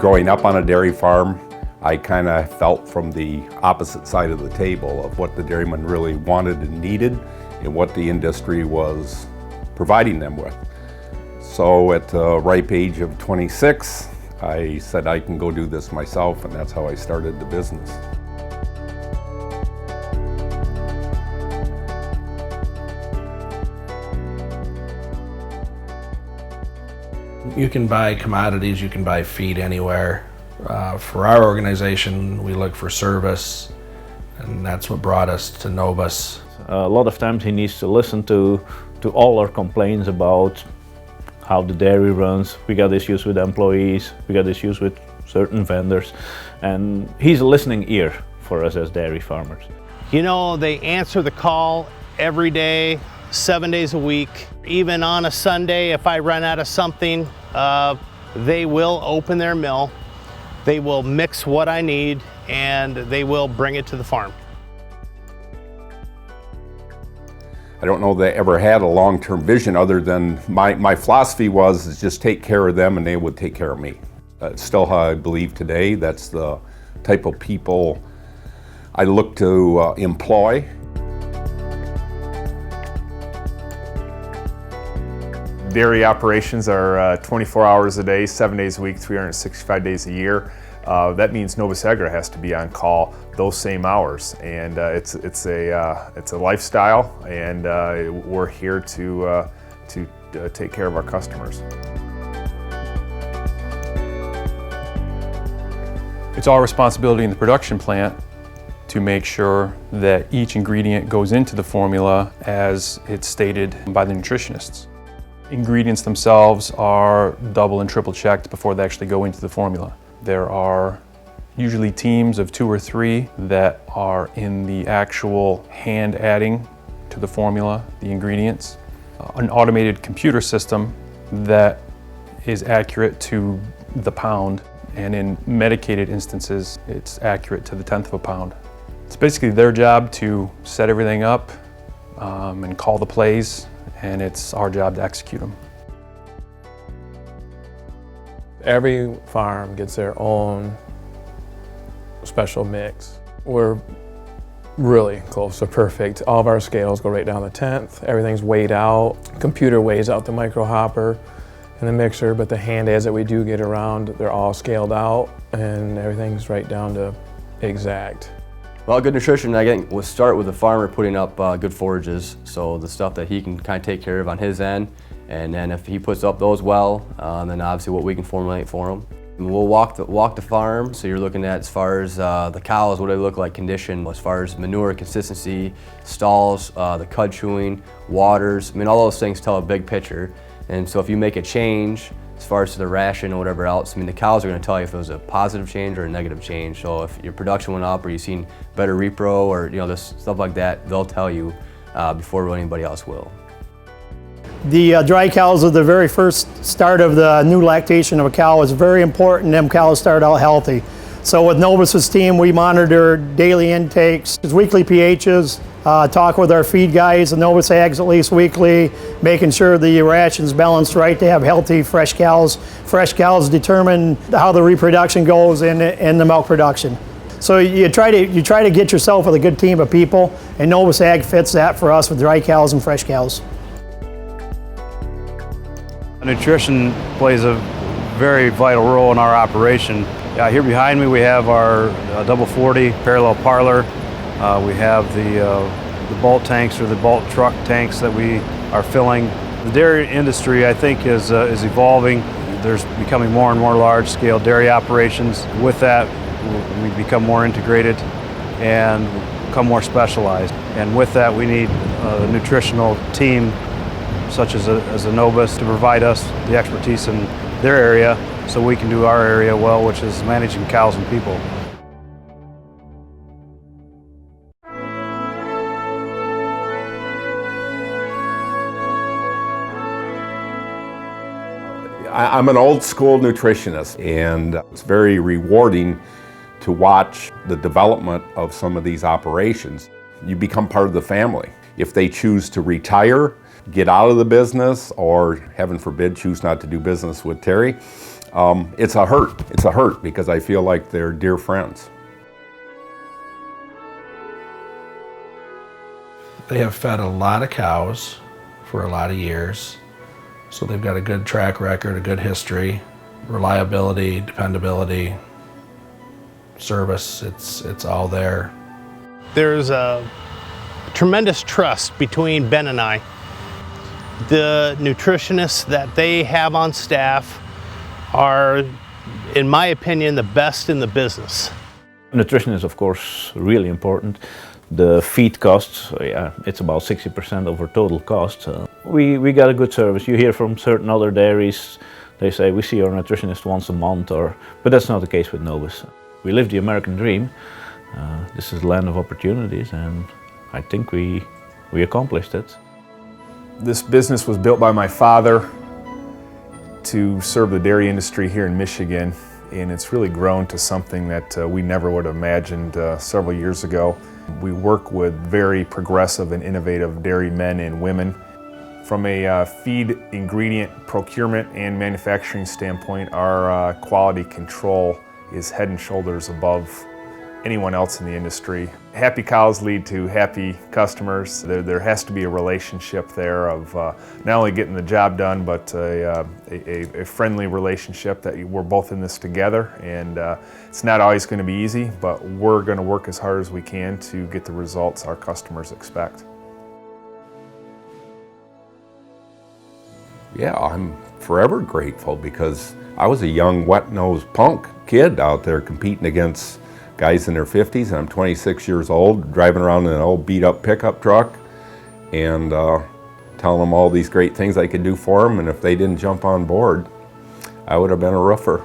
Growing up on a dairy farm, I kind of felt from the opposite side of the table of what the dairymen really wanted and needed and what the industry was providing them with. So at the ripe age of 26, I said I can go do this myself, and that's how I started the business. You can buy commodities, you can buy feed anywhere. For our organization, we look for service, and that's what brought us to Nobis. A lot of times he needs to listen to all our complaints about how the dairy runs. We got issues with employees, we got issues with certain vendors, and he's a listening ear for us as dairy farmers. You know, they answer the call every day, 7 days a week. Even on a Sunday, if I run out of something, they will open their mill, they will mix what I need, and they will bring it to the farm. I don't know that I ever had a long-term vision other than my philosophy was just take care of them and they would take care of me. That's still how I believe today. That's the type of people I look to employ. Dairy operations are 24 hours a day, 7 days a week, 365 days a year. That means Nobis Agri has to be on call those same hours, and it's a lifestyle, and we're here to take care of our customers. It's our responsibility in the production plant to make sure that each ingredient goes into the formula as it's stated by the nutritionists. Ingredients themselves are double and triple checked before they actually go into the formula. There are usually teams of 2 or 3 that are in the actual hand adding to the formula, the ingredients. An automated computer system that is accurate to the pound, and in medicated instances, it's accurate to the 1/10 of a pound. It's basically their job to set everything up and call the plays, and it's our job to execute them. Every farm gets their own special mix. We're really close to perfect. All of our scales go right down to 1/10. Everything's weighed out. Computer weighs out the micro hopper and the mixer, but the hand aids that we do get around, they're all scaled out and everything's right down to exact. Well, good nutrition, I think, will start with the farmer putting up good forages, so the stuff that he can kind of take care of on his end, and then if he puts up those well, then obviously what we can formulate for him. And we'll walk the farm, so you're looking at as far as the cows, what do they look like condition, as far as manure consistency, stalls, the cud chewing, waters. I mean, all those things tell a big picture, and so if you make a change, as far as to the ration or whatever else, I mean, the cows are going to tell you if it was a positive change or a negative change. So if your production went up or you've seen better repro or this stuff like that, they'll tell you before anybody else will. The dry cows are the very first start of the new lactation of a cow. It's very important them cows start out healthy. So with Nobis's team, we monitor daily intakes, weekly pHs, talk with our feed guys and Nobis Ags at least weekly, making sure the ration's balanced right to have healthy, fresh cows. Fresh cows determine how the reproduction goes in the milk production. So you try to get yourself with a good team of people, and Nobis Ag fits that for us with dry cows and fresh cows. Nutrition plays a very vital role in our operation. Here behind me we have our double 40 parallel parlor. We have the bulk tanks or the bulk truck tanks that we are filling. The dairy industry, I think, is evolving. There's becoming more and more large-scale dairy operations. With that, we become more integrated and become more specialized. And with that, we need a nutritional team such as a Nobis to provide us the expertise in their area so we can do our area well, which is managing cows and people. I'm an old school nutritionist, and it's very rewarding to watch the development of some of these operations. You become part of the family. If they choose to retire, get out of the business, or heaven forbid, choose not to do business with Terry, It's a hurt. It's a hurt because I feel like they're dear friends. They have fed a lot of cows for a lot of years, so they've got a good track record, a good history, reliability, dependability, service, it's all there. There's a tremendous trust between Ben and I. The nutritionists that they have on staff are, in my opinion, the best in the business. Nutrition is, of course, really important. The feed costs, yeah, it's about 60% of our total cost. We got a good service. You hear from certain other dairies, they say we see our nutritionist once a month, but that's not the case with Nobis. We live the American dream. This is the land of opportunities, and I think we accomplished it. This business was built by my father to serve the dairy industry here in Michigan, and it's really grown to something that we never would have imagined several years ago. We work with very progressive and innovative dairy men and women. From a feed ingredient procurement and manufacturing standpoint, our quality control is head and shoulders above anyone else in the industry. Happy cows lead to happy customers. There has to be a relationship there of not only getting the job done, but a friendly relationship that we're both in this together. And it's not always going to be easy, but we're going to work as hard as we can to get the results our customers expect. Yeah, I'm forever grateful because I was a young, wet-nosed punk kid out there competing against guys in their 50s, and I'm 26 years old, driving around in an old beat-up pickup truck and telling them all these great things I could do for them, and if they didn't jump on board, I would have been a roofer.